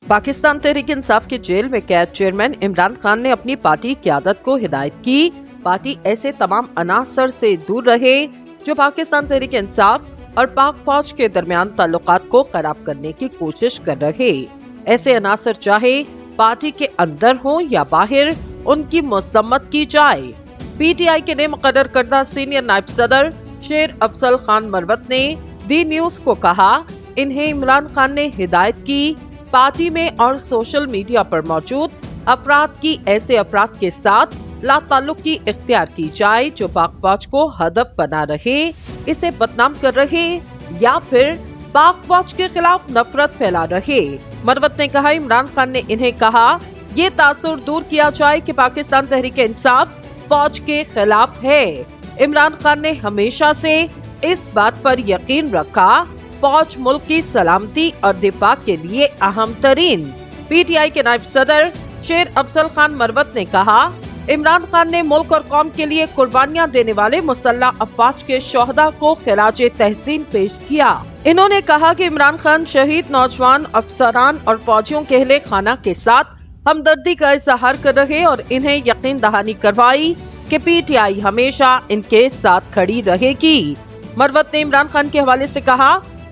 पाकिस्तान तहरीक इंसाफ की जेल में कैद चेयरमैन इमरान खान ने अपनी पार्टी क़यादत को हिदायत की पार्टी ऐसे तमाम अनासर से दूर रहे जो पाकिस्तान तहरीक इंसाफ और पाक फौज के दरमियान ताल्लुकात को खराब करने की कोशिश कर रहे। ऐसे अनासर चाहे पार्टी के अंदर हो या बाहर उनकी मसम्मत की जाए। पीटीआई के लिए मुकर्रर करदा सीनियर नायब सदर शेर अफजल खान मरवत ने दी न्यूज को कहा, इन्हें इमरान खान ने हिदायत की पार्टी में और सोशल मीडिया पर मौजूद अफराद की ऐसे अफराद के साथ लाताल्लुकी इख्तियार की जाए जो पाक फौज को हदफ बना रहे, इसे बदनाम कर रहे या फिर पाक फौज के खिलाफ नफरत फैला रहे। मरवत ने कहा, इमरान खान ने इन्हें कहा ये तासुर दूर किया जाए कि पाकिस्तान तहरीक इंसाफ फौज के खिलाफ है। इमरान खान ने हमेशा से इस बात पर यकीन रखा फौज मुल्क की सलामती और दिफा के लिए अहम तरीन। पीटीआई के नायब सदर शेर अफजल खान मरवत ने कहा, इमरान खान ने मुल्क और कौम के लिए कुर्बानियां देने वाले मुसल्लह अफवाज के शोहदा को खिराजे तहसीन पेश किया। इन्होंने कहा कि इमरान खान शहीद नौजवान अफसरान और फौजियों के अहले खाना के साथ हमदर्दी का इजहार कर रहे और इन्हें यकीन दहानी करवाई कि पीटीआई हमेशा इनके साथ खड़ी रहेगी। मरवत ने इमरान खान के हवाले से कहा,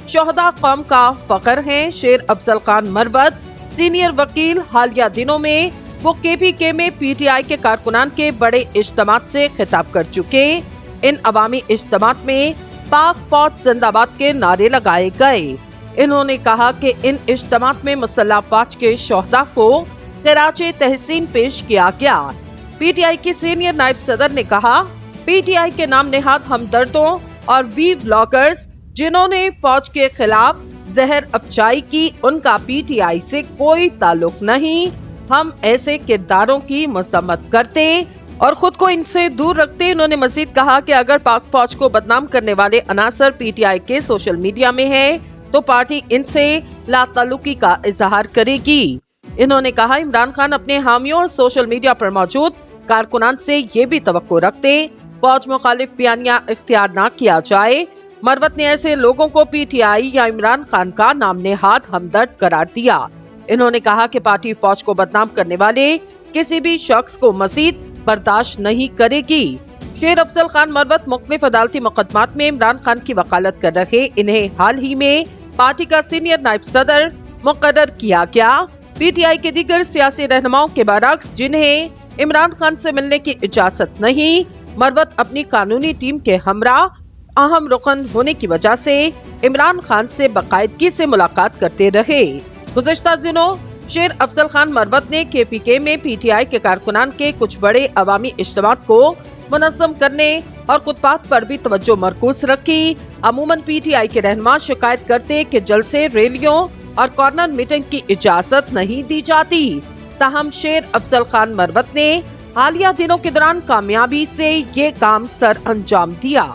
शोहदा कौम का फख्र हैं। शेर अफजल खान मरवत सीनियर वकील हालिया दिनों में वो केपीके में पीटीआई के कारकुनान के बड़े इज्तिमात से खिताब कर चुके। इन अवामी इज्तिमात में पाक फौज जिंदाबाद के नारे लगाए गए। इन्होंने कहा कि इन इज्तिमात में मुसल्लह फौज के शोहदा को खिराजे तहसीन पेश किया गया। पीटीआई की सीनियर नायब सदर ने कहा, पीटीआई के नाम नेहाद हमदर्दों और वी ब्लॉगर्स जिन्होंने फौज के खिलाफ जहर अफजाई की, उनका पीटीआई से कोई ताल्लुक नहीं। हम ऐसे किरदारों की मसम्मत करते और खुद को इनसे दूर रखते। इन्होंने मजीद कहा कि अगर पाक फौज को बदनाम करने वाले अनासर पीटीआई के सोशल मीडिया में हैं, तो पार्टी इनसे लाताल्लुकी का इजहार करेगी। इन्होंने कहा, इमरान खान अपने हामियों और सोशल मीडिया पर मौजूद कारकुनान से ये भी तवक्को रखते फौज मुखालिफ बयानिया इख्तियार न किया जाए। मरवत ने ऐसे लोगों को पीटीआई या इमरान खान का नाम नेहाद हमदर्द करार दिया। इन्होंने कहा कि पार्टी फौज को बदनाम करने वाले किसी भी शख्स को मजीद बर्दाश्त नहीं करेगी। शेर अफजल खान मरवत मुख्तलिफ अदालती मुकदमात में इमरान खान की वकालत कर रहे। इन्हें हाल ही में पार्टी का सीनियर नायब सदर मुकर्रर किया गया। पीटीआई के दीगर सियासी रहनुमाओं के बरअक्स जिन्हें इमरान खान से मिलने की इजाजत नहीं, मरवत अपनी कानूनी टीम के हमरा अहम रुकन होने की वजह से इमरान खान से बाकायदगी से मुलाकात करते रहे। गुज़िश्ता दिनों शेर अफजल खान मरवत ने केपीके में पीटीआई के कारकुनान के कुछ बड़े अवामी इज्तिमात को मुनज़्ज़म करने और खुतबात पर भी तवज्जो मरकूज रखी। अमूमन पीटीआई के रहनुमा शिकायत करते कि जलसे, रैलियों और कॉर्नर मीटिंग की इजाजत नहीं दी जाती। ताहम शेर अफजल खान मरवत ने हालिया दिनों के दौरान कामयाबी से ये काम सर अंजाम दिया।